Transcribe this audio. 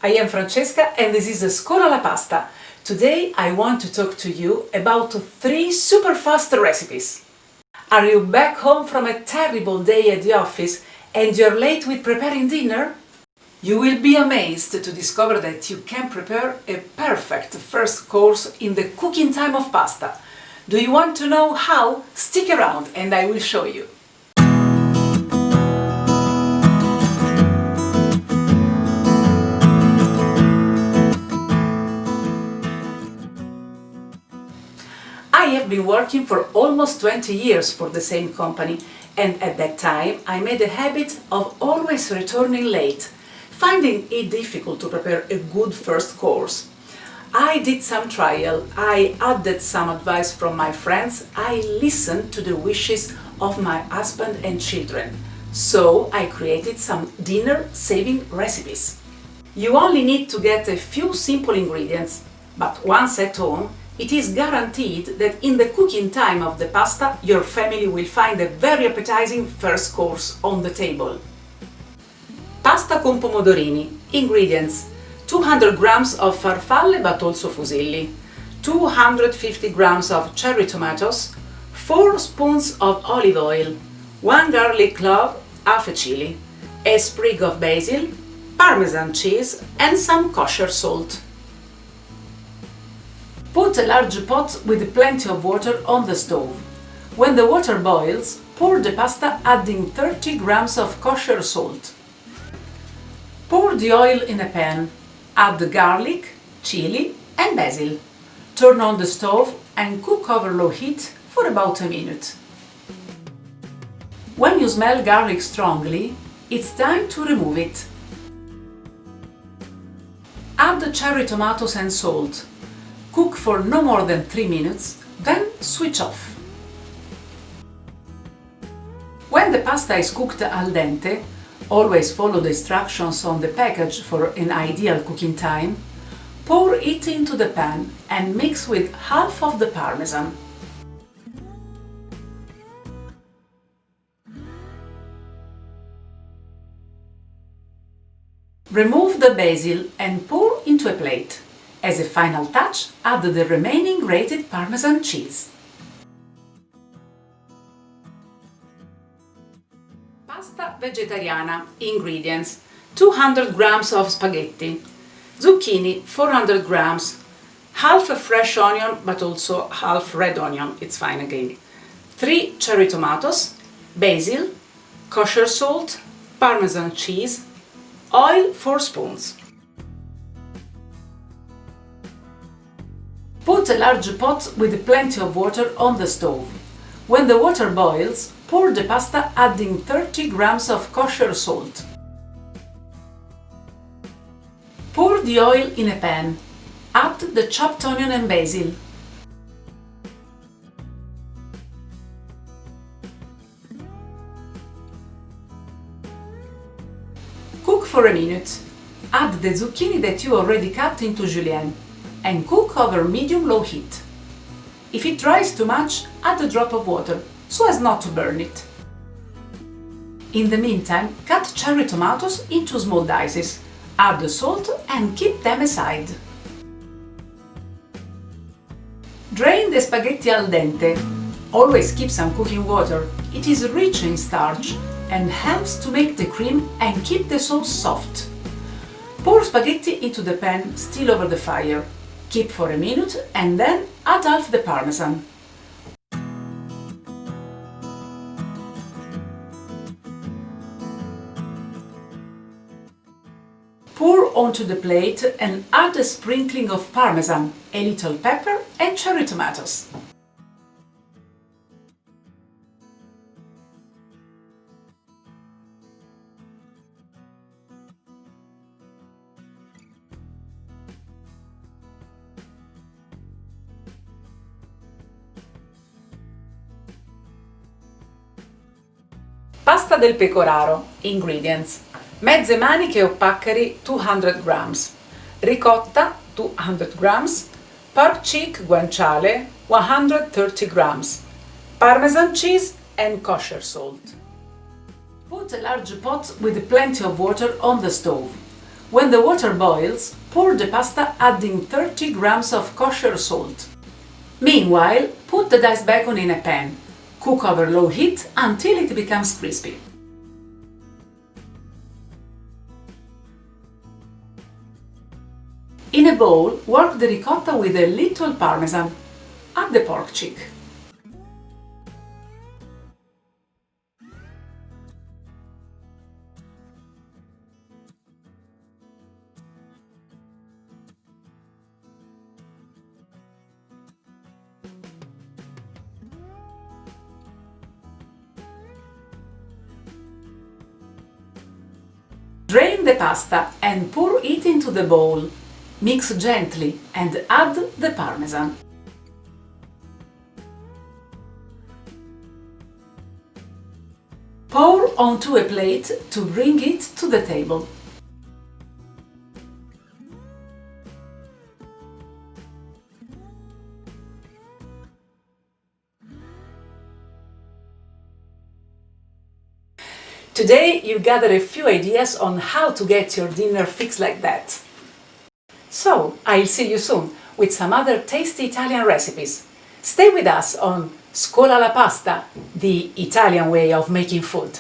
I am Francesca and this is Scolalapasta. Today I want to talk to you about 3 super fast recipes. Are you back home from a terrible day at the office and you're late with preparing dinner? You will be amazed to discover that you can prepare a perfect first course in the cooking time of pasta. Do you want to know how? Stick around and I will show you. I have been working for almost 20 years for the same company, and at that time I made a habit of always returning late, finding it difficult to prepare a good first course. I did some trial, I added some advice from my friends, I listened to the wishes of my husband and children. So I created some dinner-saving recipes. You only need to get a few simple ingredients, but once at home, it is guaranteed that in the cooking time of the pasta, your family will find a very appetizing first course on the table. Pasta con pomodorini. Ingredients: 200 grams of farfalle but also fusilli, 250 grams of cherry tomatoes, 4 spoons of olive oil, 1 garlic clove, half a chili, a sprig of basil, Parmesan cheese and some kosher salt. Put a large pot with plenty of water on the stove. When the water boils, pour the pasta adding 30 grams of kosher salt. Pour the oil in a pan. Add the garlic, chili and basil. Turn on the stove and cook over low heat for about a minute. When you smell garlic strongly, it's time to remove it. Add the cherry tomatoes and salt. Cook for no more than 3 minutes, then switch off. When the pasta is cooked al dente, always follow the instructions on the package for an ideal cooking time, pour it into the pan and mix with half of the Parmesan. Remove the basil and pour into a plate. As a final touch, add the remaining grated Parmesan cheese. Pasta vegetariana. Ingredients: 200 grams of spaghetti, zucchini 400 grams, half a fresh onion but also half red onion, it's fine again, 3 cherry tomatoes, basil, kosher salt, Parmesan cheese, oil 4 spoons. Put a large pot with plenty of water on the stove. When the water boils, pour the pasta adding 30 grams of kosher salt. Pour the oil in a pan. Add the chopped onion and basil. Cook for a minute. Add the zucchini that you already cut into julienne and cook over medium-low heat. If it dries too much, add a drop of water, so as not to burn it. In the meantime, cut cherry tomatoes into small dices, add the salt and keep them aside. Drain the spaghetti al dente. Always keep some cooking water, it is rich in starch and helps to make the cream and keep the sauce soft. Pour spaghetti into the pan still over the fire. Keep for a minute and then add half the Parmesan. Pour onto the plate and add a sprinkling of Parmesan, a little pepper and cherry tomatoes. Pasta del pecoraro. Ingredients: mezze maniche o paccheri 200 grams, ricotta 200 grams, pork cheek guanciale 130 grams, Parmesan cheese and kosher salt. Put a large pot with plenty of water on the stove. When the water boils, pour the pasta adding 30 grams of kosher salt. Meanwhile, put the diced bacon in a pan. Cook over low heat until it becomes crispy. In a bowl, work the ricotta with a little parmesan. Add the pork cheek. Drain the pasta and pour it into the bowl. Mix gently and add the parmesan. Pour onto a plate to bring it to the table. Today you gathered a few ideas on how to get your dinner fixed like that. So, I'll see you soon with some other tasty Italian recipes. Stay with us on Scolalapasta, the Italian way of making food.